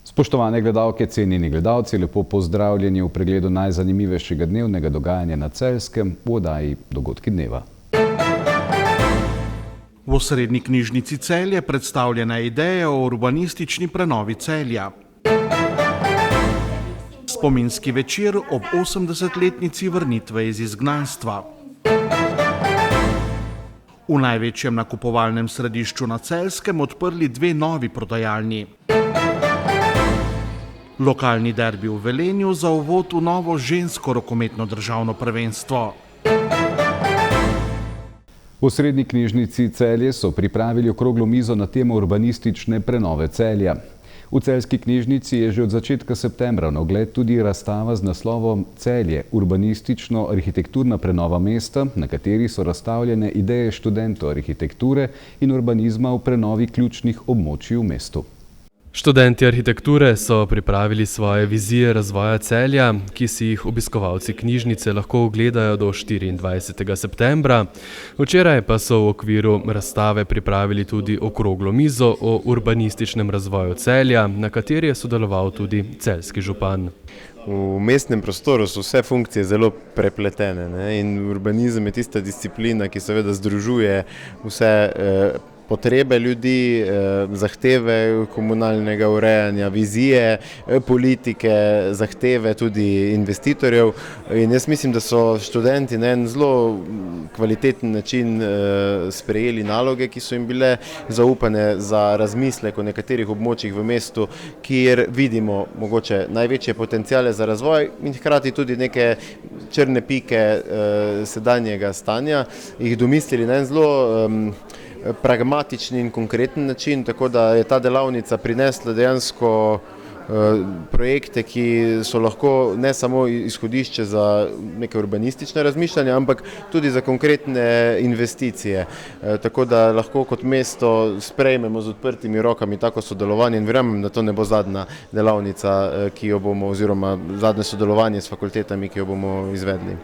Spoštovane gledalke, cenjeni gledalci, lepo pozdravljeni v pregledu najzanimivejšega dnevnega dogajanja na Celjskem v oddaji Dogodki dneva. V Osrednji knjižnici Celje predstavljena ideja o urbanistični prenovi Celja. Spominski večer ob 80-letnici vrnitve iz izgnanstva. V največjem nakupovalnem središču na Celjskem odprli 2 novi prodajalni. Lokalni derbi v Velenju za uvod v novo žensko rokometno državno prvenstvo. V Osrednji knjižnici Celje so pripravili okroglo mizo na temo urbanistične prenove Celja. V celjski knjižnici je že od začetka septembra na ogled tudi razstava z naslovom Celje – urbanistično-arhitekturna prenova mesta, na kateri so razstavljene ideje študentov arhitekture in urbanizma v prenovi ključnih območij v mestu. Študenti arhitekture so pripravili svoje vizije razvoja Celja, ki si jih obiskovalci knjižnice lahko ogledajo do 24. septembra. Včeraj pa so v okviru razstave pripravili tudi okroglo mizo o urbanističnem razvoju Celja, na kateri je sodeloval tudi celjski župan. V mestnem prostoru so vse funkcije zelo prepletene, in urbanizem je tista disciplina, ki seveda združuje vse potrebe ljudi, zahteve komunalnega urejanja, vizije, politike, zahteve tudi investitorjev. In jaz mislim, da so študenti na en zelo kvaliteten način sprejeli naloge, ki so jim bile zaupane za razmislek o nekaterih območjih v mestu, kjer vidimo mogoče največje potenciale za razvoj in hkrati tudi neke črne pike sedanjega stanja, jih domislili na en zelo pragmatični in konkreten način, tako da je ta delavnica prinesla dejansko projekte, ki so lahko ne samo izhodišče za neke urbanistične razmišljanja, ampak tudi za konkretne investicije. Tako da lahko kot mesto sprejmemo z odprtimi rokami tako sodelovanje in verjamem, da to ne bo zadnja delavnica, ki jo bomo, oziroma zadnje sodelovanje s fakultetami, ki jo bomo izvedli.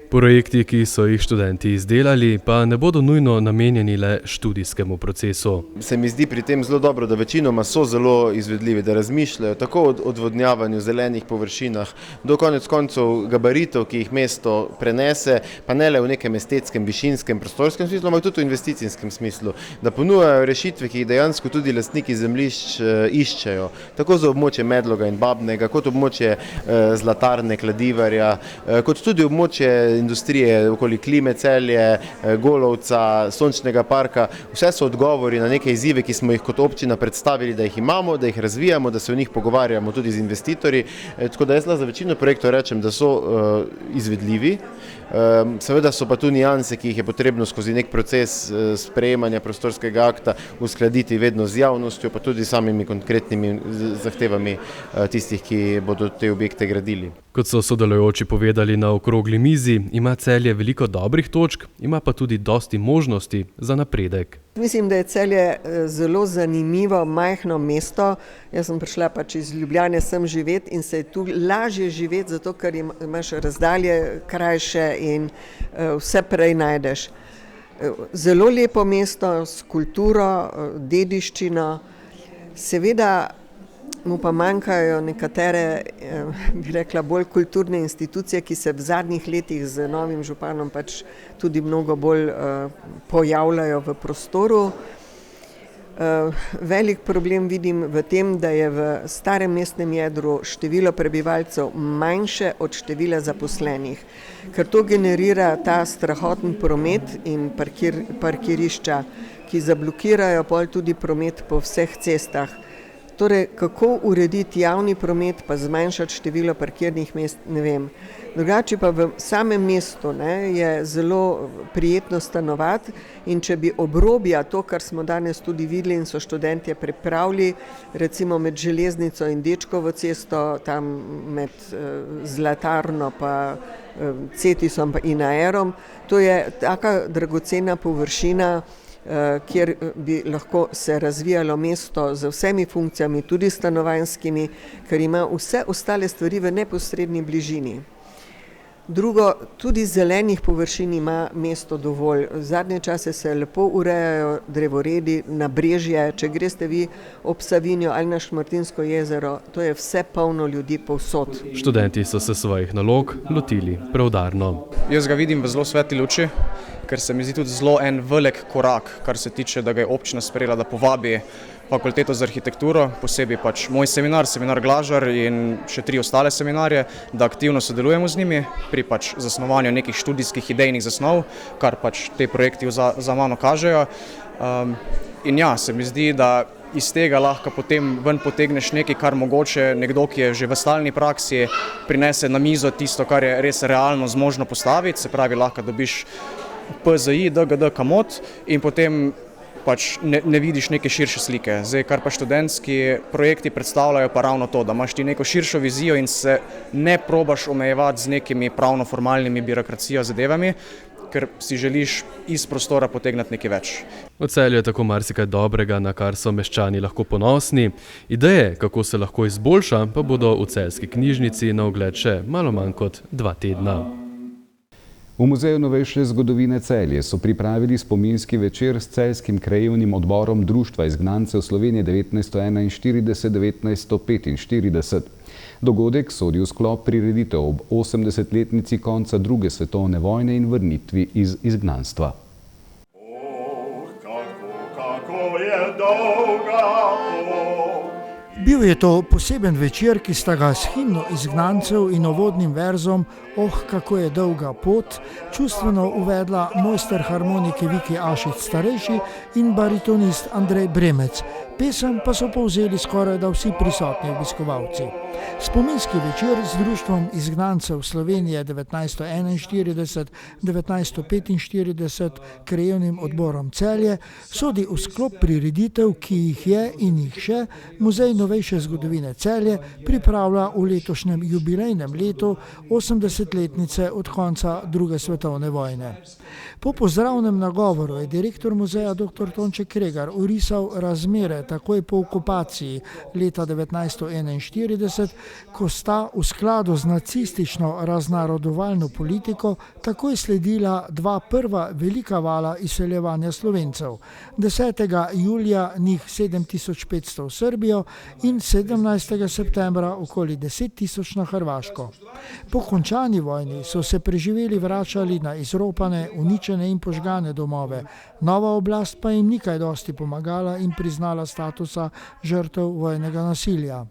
Projekti, ki so jih študenti izdelali, pa ne bodo nujno namenjeni le študijskemu procesu. Se mi zdi pri tem zelo dobro, da večinoma so zelo izvedljivi, da razmišljajo tako o odvodnjavanju, zelenih površinah, do konec koncev gabaritov, ki jih mesto prenese, pa ne le v nekem estetskem, višinskem, prostorskem smislu, ampak tudi v investicijskem smislu, da ponujajo rešitve, ki jih dejansko tudi lastniki zemljišč iščejo, tako za območje Medloga in Babnega, kot območje Zlatarne, Kladivarja, kot tudi območje industrije okoli Klime, Celje, Golovca, Sončnega parka. Vse so odgovori na neke izzive, ki smo jih kot občina predstavili, da jih imamo, da jih razvijamo, da se o njih pogovarjamo tudi z investitorji. Tako da jaz za večino projektov rečem, da so izvedljivi. Seveda so pa tu nijanse, ki jih je potrebno skozi nek proces sprejemanja prostorskega akta uskladiti vedno z javnostjo, pa tudi samimi konkretnimi zahtevami tistih, ki bodo te objekte gradili. Kot so sodelujoči povedali na okrogli mizi, ima Celje veliko dobrih točk, ima pa tudi dosti možnosti za napredek. Mislim, da je Celje zelo zanimivo, majhno mesto. Jaz sem prišla pač iz Ljubljane sem živeti in se je tu lažje živeti, zato ker imaš razdalje krajše in vse prej najdeš. Zelo lepo mesto s kulturo, dediščino. Seveda mu pa manjkajo nekatere, bi rekla, bolj kulturne institucije, ki se v zadnjih letih z novim županom pač tudi mnogo bolj pojavljajo v prostoru. Velik problem vidim v tem, da je v starem mestnem jedru število prebivalcev manjše od števila zaposlenih, ker to generira ta strahoten promet in parkirišča, ki zablokirajo pol tudi promet po vseh cestah. Torej, kako urediti javni promet pa zmanjšati število parkirnih mest, ne vem. Drugače pa v samem mestu je zelo prijetno stanovati in če bi obrobja, to, kar smo danes tudi videli in so študentje pripravili, recimo med Železnico in Dečkovo cesto, tam med Zlatarno pa Cetisom in Aerom, to je taka dragocena površina, kjer bi lahko se razvijalo mesto z vsemi funkcijami, tudi stanovanjskimi, ker ima vse ostale stvari v neposredni bližini. Drugo, tudi zelenih površin ima mesto dovolj. Zadnje čase se lepo urejajo drevoredi, nabrežje, če greste vi ob Savinjo ali na Šmartinsko jezero, to je vse polno ljudi povsod. Študenti so se svojih nalog lotili preudarno. Jaz ga vidim v zelo svetli luči, ker se mi zdi tudi zelo en velik korak, kar se tiče, da ga je občina sprejela, da povabi fakulteto za arhitekturo, posebej pač moj seminar Glažar in še 3 ostale seminarje, da aktivno sodelujemo z njimi pri pač zasnovanju nekih študijskih idejnih zasnov, kar pač te projekti za mano kažejo. In ja, se mi zdi, da iz tega lahko potem ven potegneš nekaj, kar mogoče nekdo, ki je že v stalni praksi, prinese na mizo tisto, kar je res realno zmožno postaviti, se pravi, lahko dobiš PZI, DGD, KAMOT in potem pač ne vidiš neke širše slike. Zdaj, kar pa študentski projekti predstavljajo pa ravno to, da imaš ti neko širšo vizijo in se ne probaš omejevati z nekimi pravno-formalnimi birokracijo zadevami, ker si želiš iz prostora potegnati nekaj več. V Celju je tako marsikaj dobrega, na kar so meščani lahko ponosni. Ideje, kako se lahko izboljša, pa bodo v celjski knjižnici na ogled še malo manj kot 2 tedna. V Muzeju novejše zgodovine Celje so pripravili spominski večer s celjskim krajevnim odborom Društva izgnancev Slovenije 1941-1945. Dogodek sodi v sklop prireditev ob 80-letnici konca druge svetovne vojne in vrnitvi iz izgnanstva. Kako je dolga pot. Bil je to poseben večer, ki sta ga s himno izgnancev in uvodnim verzom "Oh, kako je dolga pot" čustveno uvedla mojster harmonike Viki Ašic starejši in baritonist Andrej Bremec. Pesem pa so povzeli skoraj da vsi prisotni obiskovalci. Spominski večer z Društvom izgnancev Slovenije 1941-1945 krajevnim odborom Celje sodi v sklop prireditev, ki jih je in jih še Muzej novejše zgodovine Celje pripravlja v letošnjem jubilejnem letu 80-letnice od konca druge svetovne vojne. Po pozdravnem nagovoru je direktor muzeja dr. Tonče Kregar orisal razmere takoj po okupaciji leta 1941, ko sta v skladu z nacistično raznarodovalno politiko takoj sledila 2 prva velika vala izseljevanja Slovencev. 10. julija njih 7500 v Srbijo in 17. septembra okoli 10 000 na Hrvaško. Po končani vojni so se preživeli vračali na izropane, uničene in požgane domove. Nova oblast pa jim ni kaj dosti pomagala in priznala statusa žrtev vojnega nasilja.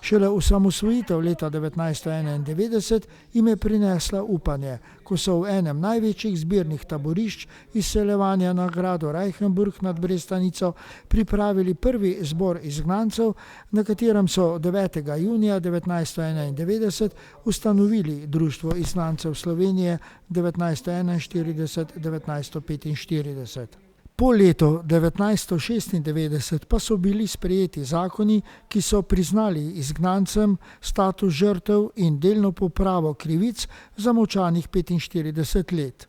Šele osamosvojitev leta 1991 jim je prinesla upanje, ko so v enem največjih zbirnih taborišč izseljevanja na gradu Reichenburg nad Brestanico pripravili prvi zbor izgnancev, na katerem so 9. junija 1991 ustanovili Društvo izgnancev Slovenije 1941-1945. Po letu 1996 pa so bili sprejeti zakoni, ki so priznali izgnancem status žrtev in delno popravo krivic za molčanih 45 let.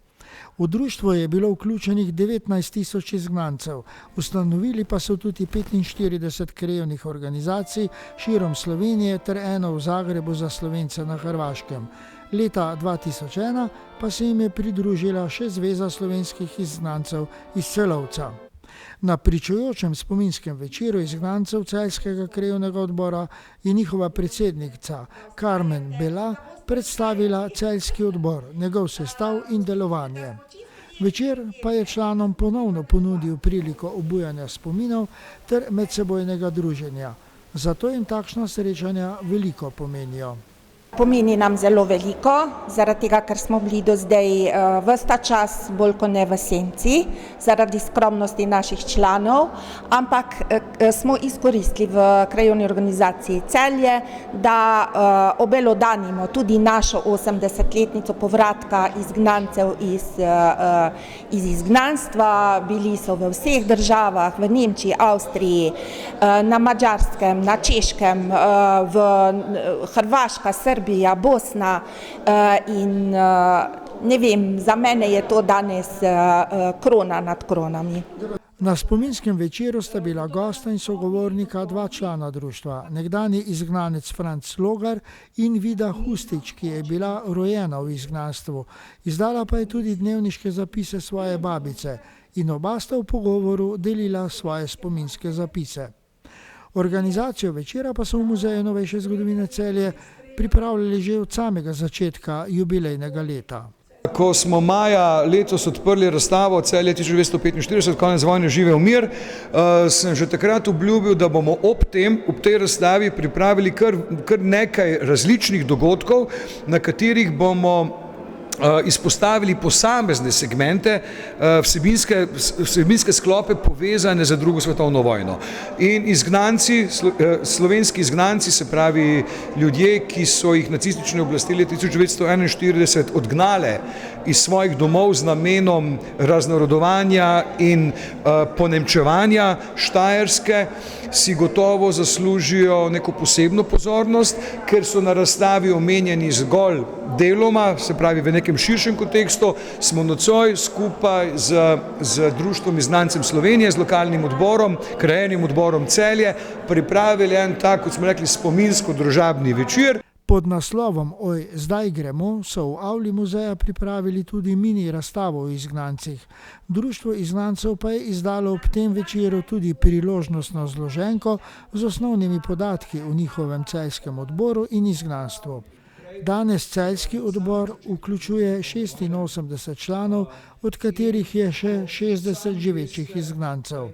V društvo je bilo vključenih 19 000 izgnancev, ustanovili pa so tudi 45 krajevnih organizacij širom Slovenije ter eno v Zagrebu za Slovence na Hrvaškem. Leta 2001 pa se jim je pridružila še Zveza slovenskih izgnancev iz Celovca. Na pričujočem spominskem večeru izgnancev Celjskega krajevnega odbora je njihova predsednica Karmen Bela predstavila Celjski odbor, njegov sestav in delovanje. Večer pa je članom ponovno ponudil priliko obujanja spominov ter medsebojnega druženja. Zato jim takšna srečanja veliko pomenijo. Pomeni nam zelo veliko, zaradi tega, ker smo bili do zdaj ves ta čas bolj kot ne v senci, zaradi skromnosti naših članov, ampak smo izkoristili v krajevni organizaciji Celje, da obelodanimo tudi našo 80-letnico povratka izgnancev iz izgnanstva. Bili so v vseh državah, v Nemčiji, Avstriji, na Madžarskem, na Češkem, v Hrvaška, Srbija, Bosna in ne vem, za mene je to danes krona nad kronami. Na spominskem večeru sta bila gosta in sogovornika dva člana društva, nekdanji izgnanec Franc Logar in Vida Hustič, ki je bila rojena v izgnanstvu. Izdala pa je tudi dnevniške zapise svoje babice in oba sta v pogovoru delila svoje spominske zapise. Organizacijo večera pa so v Muzeju novejše zgodovine Celje pripravljali že od samega začetka jubilejnega leta. Ko smo maja letos odprli razstavo Celje 1945, konec vojne živel mir, sem že takrat obljubil, da bomo ob tej razstavi pripravili kar nekaj različnih dogodkov, na katerih bomo izpostavili posamezne segmente, vsebinske sklope povezane z drugo svetovno vojno. In izgnanci, slovenski izgnanci, se pravi ljudje, ki so jih nacistične oblasti leta 1941 odgnale iz svojih domov z namenom raznorodovanja in ponemčevanja Štajerske, si gotovo zaslužijo neko posebno pozornost, ker so na razstavi omenjeni zgolj deloma, se pravi v nekem širšem kontekstu. Smo nocoj skupaj z Društvom izgnancem Slovenije, z lokalnim odborom, krajevnim odborom Celje, pripravili en tak, kot smo rekli, spominsko-družabni večer. Pod naslovom Oj, zdaj gremo so v avli muzeja pripravili tudi mini razstavo o izgnancih. Društvo izgnancev pa je izdalo ob tem večeru tudi priložnostno zloženko z osnovnimi podatki o njihovem celjskem odboru in izgnanstvu. Danes celjski odbor vključuje 86 članov, od katerih je še 60 živečih izgnancev.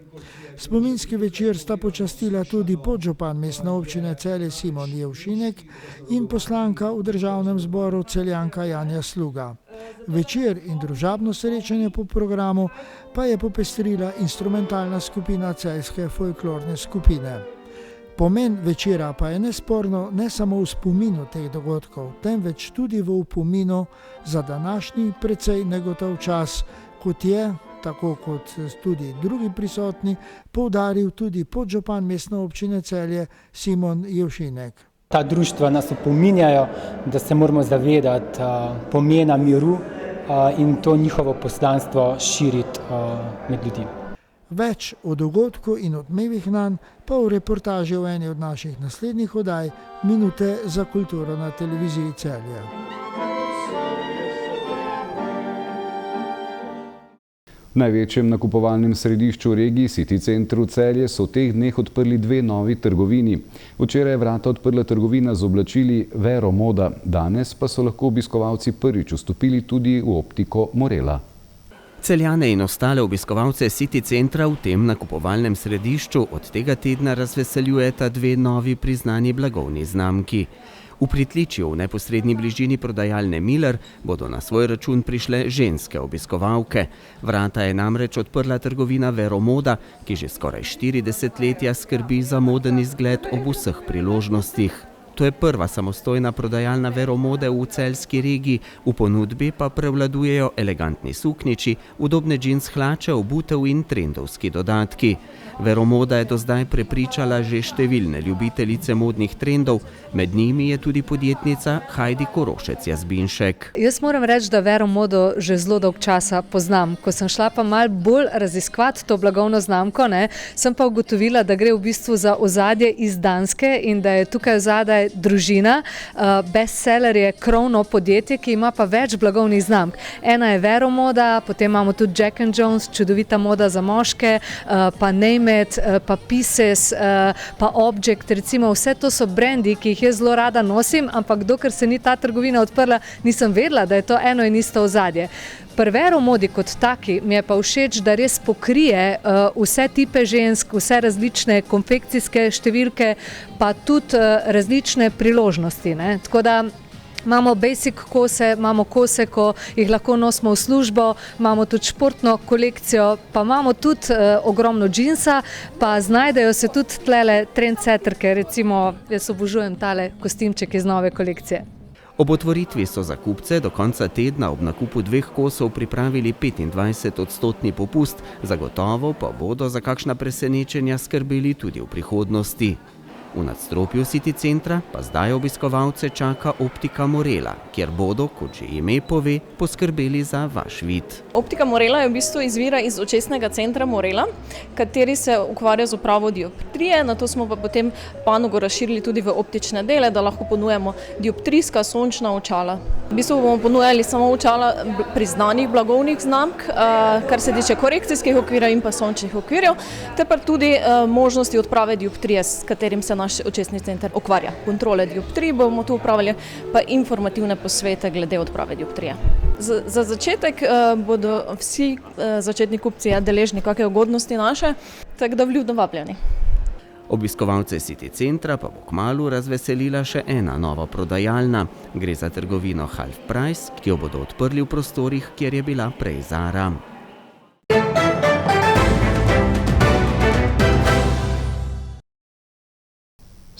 Spominski večer sta počastila tudi podžupan mestne občine Celje Simon Jevšinek in poslanka v državnem zboru Celjanka Janja Sluga. Večer in družabno srečanje po programu pa je popestrila instrumentalna skupina celjske folklorne skupine. Pomen večera pa je nesporno ne samo v spominu teh dogodkov, temveč tudi v upominu za današnji precej negotov čas, kot je, tako kot tudi drugi prisotni, poudaril tudi podžupan mestne občine Celje Simon Jevšinek. Ta društva nas opominjajo, da se moramo zavedati pomena miru in to njihovo poslanstvo širiti med ljudi. Več o dogodku in odmevih nanj pa v reportaži v eni od naših naslednjih oddaj Minute za kulturo na televiziji Celje. V največjem nakupovalnem središču v regiji City centru Celje so v teh dneh odprli dve novi trgovini. Včeraj je vrata odprla trgovina z oblačili Vero Moda, danes pa so lahko obiskovalci prvič vstopili tudi v optiko Morela. Celjane in ostale obiskovalce City centra v tem nakupovalnem središču od tega tedna razveseljujeta dve novi priznani blagovni znamki. V pritličju v neposredni bližini prodajalne Miller bodo na svoj račun prišle ženske obiskovalke. Vrata je namreč odprla trgovina Vero Moda, ki že skoraj 40 letja skrbi za moden izgled ob vseh priložnostih. To je prva samostojna prodajalna Vero Mode v celjski regiji, v ponudbi pa prevladujejo elegantni suknjiči, udobne džins hlače, obutev in trendovski dodatki. Vero Moda je do zdaj prepričala že številne ljubiteljice modnih trendov, med njimi je tudi podjetnica Heidi Korošec-Jazbinšek. Jaz moram reči, da Vero Modo že zelo dolg časa poznam. Ko sem šla pa malo bolj raziskovati to blagovno znamko, sem pa ugotovila, da gre v bistvu za ozadje iz Danske in da je tukaj zadaj družina. Bestseller je krovno podjetje, ki ima pa več blagovnih znamk. Ena je Vero Moda, potem imamo tudi Jack & Jones, čudovita moda za moške, pa Name It, pa Pieces, pa Object, recimo vse to so brendi, ki jih jaz zelo rada nosim, ampak dokler se ni ta trgovina odprla, nisem vedela, da je to eno in isto ozadje. Pri Vero Modi kot taki mi je pa všeč, da res pokrije vse tipe žensk, vse različne konfekcijske številke, pa tudi različne priložnosti. Tako da imamo basic kose, imamo kose, ko jih lahko nosimo v službo, imamo tudi športno kolekcijo, pa imamo tudi ogromno džinsa, pa znajdejo se tudi tlele trendsetterke, recimo jaz obožujem tale kostimček iz nove kolekcije. Ob otvoritvi so za kupce do konca tedna ob nakupu 2 kosov pripravili 25% popust, zagotovo pa bodo za kakšna presenečenja skrbeli tudi v prihodnosti. V nadstropju City centra pa zdaj obiskovalce čaka Optika Morela, kjer bodo, kot že ime pove, poskrbeli za vaš vid. Optika Morela je v bistvu izvira iz očesnega centra Morela, kateri se ukvarja z upravo dioptrije, nato smo pa potem panogo razširili tudi v optične dele, da lahko ponujemo dioptrijska sončna očala. V bistvu bomo ponujali samo očala priznanih blagovnih znamk, kar se tiče korekcijskih okvirjev in pa sončnih okvirjev, ter pa tudi možnosti odprave dioptrije, s katerim se naš očesni center ukvarja. Kontrole dioptrij bomo tu upravljali, pa informativne posvete glede odprave dioptrije. Za začetek bodo vsi začetni kupci deležni kakšne ugodnosti naše, tako da vljudno vabljeni. Obiskovalce City centra pa bo kmalu razveselila še ena nova prodajalna. Gre za trgovino Half Price, ki jo bodo odprli v prostorih, kjer je bila prej Zara.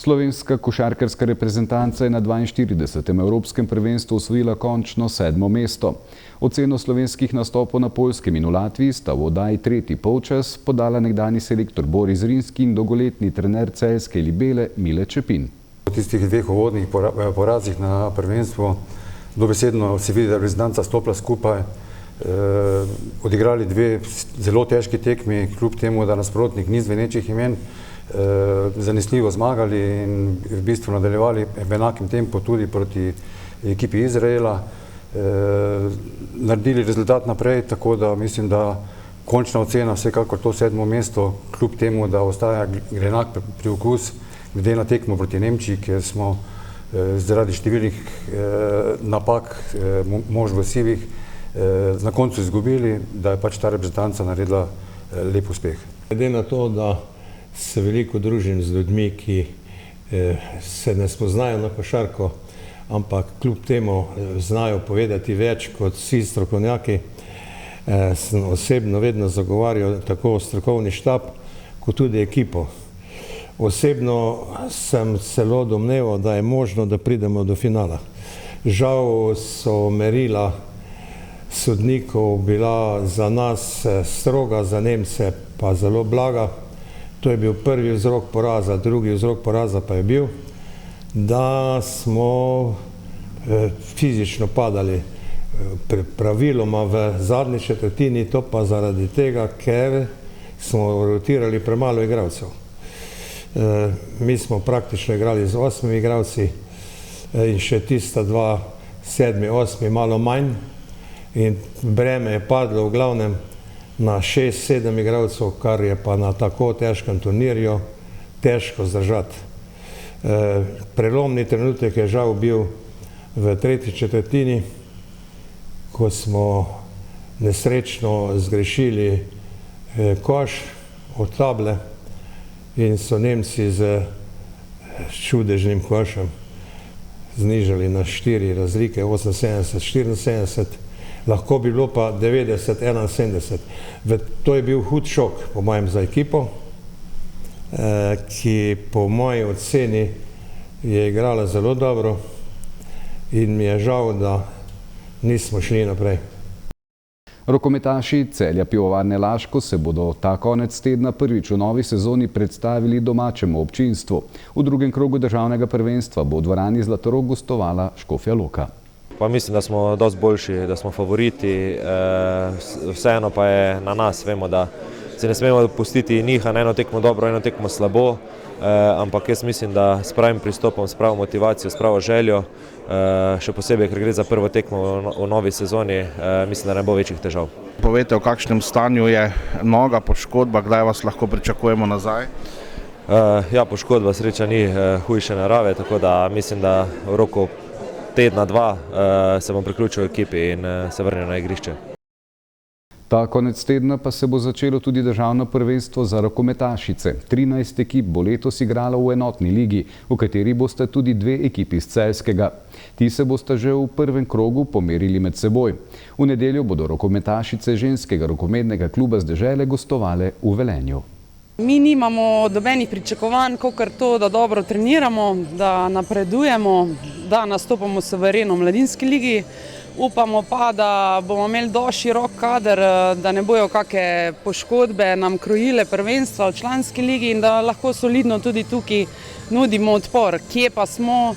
Slovenska košarkarska reprezentanca je na 42. Evropskem prvenstvu osvojila končno 7. mesto. Oceno slovenskih nastopov na Poljskem in v Latviji sta v oddaji tretji polčas podala nekdanji selektor Boris Zrinski in dolgoletni trener celjske Libele Mile Čepin. Po tistih dveh uvodnih porazih na prvenstvu dobesedno se vidi, da je reprezentanca stopila skupaj, odigrali dve zelo težki tekmi, kljub temu, da nasprotnik ni zvenečih imen, zanesljivo zmagali in v bistvu nadaljevali v enakem tempu tudi proti ekipi Izraela, naredili rezultat naprej, tako da mislim, da končna ocena vsekakor to 7. mesto, kljub temu, da ostaja grenak priokus glede na tekmo proti Nemčiji, kjer smo zaradi številnih napak mož v sivih na koncu izgubili, da je pač ta reprezentanca naredila lep uspeh. Glede na to, da se veliko družim z ljudmi, ki se ne spoznajo na košarko, ampak kljub temu znajo povedati več kot vsi strokovnjaki, sem osebno vedno zagovarjal tako strokovni štab, kot tudi ekipo. Osebno sem celo domneval, da je možno, da pridemo do finala. Žal so merila sodnikov bila za nas stroga, za Nemce pa zelo blaga. To je bil prvi vzrok poraza, drugi vzrok poraza pa je bil, da smo fizično padali praviloma v zadnji četrtini, to pa zaradi tega, ker smo rotirali premalo igralcev. Mi smo praktično igrali z 8 igralci in še tista 2, 7, 8 malo manj in breme je padlo v glavnem na 6-7 igralcev, kar je pa na tako težkem turnirju težko zdržati. Prelomni trenutek je žal bil v tretji četrtini, ko smo nesrečno zgrešili koš od table in so Nemci z čudežnim košem znižali na 4 razlike, 78-74, lahko bi bilo pa 90-71. To je bil hud šok, po mojem, za ekipo, ki po moji oceni je igrala zelo dobro in mi je žal, da nismo šli naprej. Rokometaši Celja Pivovarne Laško se bodo ta konec tedna prvič v novi sezoni predstavili domačemu občinstvu. V drugem krogu državnega prvenstva bo v dvorani Zlatorog gostovala Škofja Loka. Pa mislim, da smo dosti boljši, da smo favoriti, vseeno pa je na nas, vemo, da se ne smemo pustiti niha na eno tekmo dobro, eno tekmo slabo, ampak jaz mislim, da s pravim pristopom, s pravo motivacijo, s pravo željo, še posebej, ker gre za prvo tekmo v novi sezoni, mislim, da ne bo večjih težav. Povejte, v kakšnem stanju je noga, poškodba, kdaj vas lahko pričakujemo nazaj? Ja, poškodba sreča ni hujše narave, tako da mislim, da v roku tedna, 2 se bom priključil ekipi in se vrnil na igrišče. Ta konec tedna pa se bo začelo tudi državno prvenstvo za rokometašice. 13 ekip bo letos igralo v enotni ligi, v kateri bosta tudi 2 ekipi iz Celjskega. Ti se bosta že v prvem krogu pomerili med seboj. V nedeljo bodo rokometašice ženskega rokometnega kluba z dežele gostovale v Velenju. Mi nimamo nobenih pričakovanj, kakor to, da dobro treniramo, da napredujemo, da nastopamo suvereno v mladinski ligi. Upamo pa, da bomo imeli dovolj širok kader, da ne bojo kakšne poškodbe nam krojile prvenstva v članski ligi in da lahko solidno tudi tukaj nudimo odpor. Kje pa smo,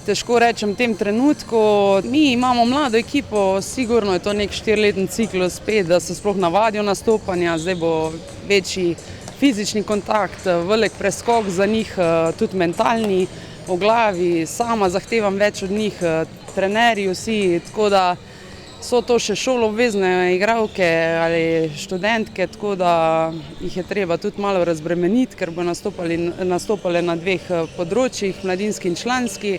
težko rečem v tem trenutku. Mi imamo mlado ekipo, sigurno je to nek 4-letni ciklus spet, da se sploh navadijo nastopanja, zdaj bo večji fizični kontakt, velik preskok za njih, tudi mentalni v glavi. Sama zahtevam več od njih, trenerji vsi, tako da so to še šoloobvezne igralke ali študentke, tako da jih je treba tudi malo razbremeniti, ker bo nastopale na dveh področjih, mladinski in članski.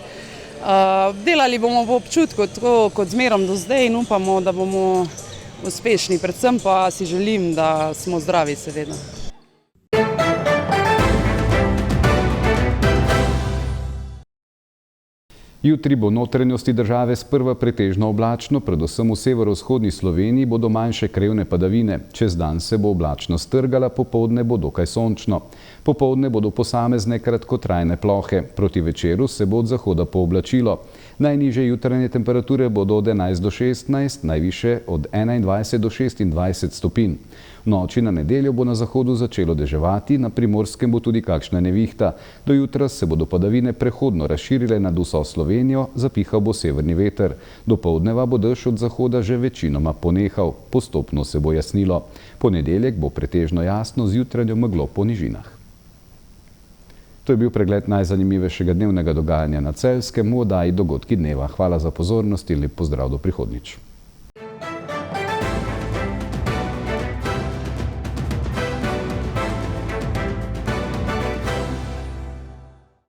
Delali bomo v občutku, tako kot zmerom do zdaj in upamo, da bomo uspešni. Predvsem pa si želim, da smo zdravi, seveda. Jutri bo v notranjosti države sprva pretežno oblačno, predvsem v severovzhodni Sloveniji bodo manjše krajevne padavine. Čez dan se bo oblačnost strgala, popoldne bo dokaj sončno. Popoldne bodo posamezne kratkotrajne plohe. Proti večeru se bo od zahoda pooblačilo. Najnižje jutranje temperature bodo od 11 do 16, najvišje od 21 do 26 stopinj. V noči na nedeljo bo na zahodu začelo deževati, na Primorskem bo tudi kakšna nevihta. Do jutra se bodo padavine prehodno razširile nad vso Slovenijo, zapihal bo severni veter. Dopoldneva bo dež od zahoda že večinoma ponehal, postopno se bo jasnilo. Ponedeljek bo pretežno jasno z jutranjo meglo po nižinah. To je bil pregled najzanimivejšega dnevnega dogajanja na Celjskem v oddaji Dogodki dneva. Hvala za pozornost in lep pozdrav do prihodnjič.